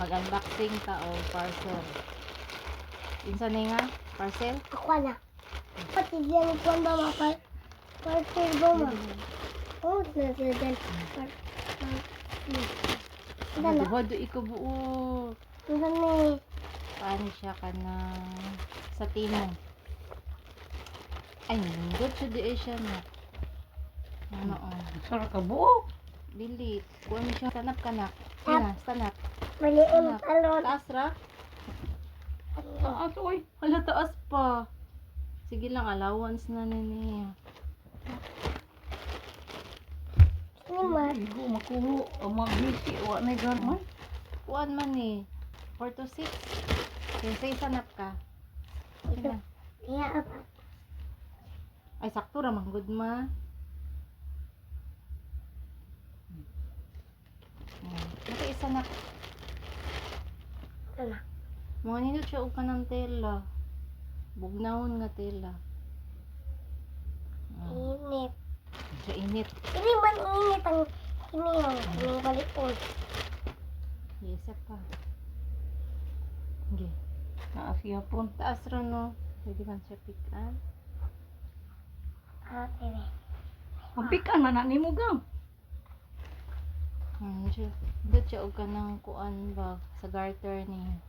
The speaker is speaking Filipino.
mag-unboxing ta o parcel. Insa ni nga? Parcel? Ako na. Pati diyan ko ba mapal? Parcel ba ma? Oh, na diyan. Hado iko buo. Ano ni? Paano siya ka na sa timo? Ay, good siya di siya na. Ano Sarap ka buo. Dili. Kuha mo siya. Stand up ka na. Yan na, stand up. Maliit alon. Taas ra. Taas, oy. Hala, taas pa. Sige lang, allowance na niya. Ni ma. Igo, makuho. Magbisi. Wa na man. Kuhaan man eh. 4 to 6. Say, stand up ka. Sige na. Iya apa? Ay, sakto ra, good ma. Naka-isa na. Ano? Mga nindot siya ka ng tela. Bugnahon nga tela. Init. Siya init. Ini man init ang kiniyaw. Ini baliktod. Isa pa. Okay. Naasya po. Taas ra no. Pwede man siya pick-an. Okay. Mapikan man na ni mo gang. Siya. Dito siya og ka ng kuan ba sa garter niya.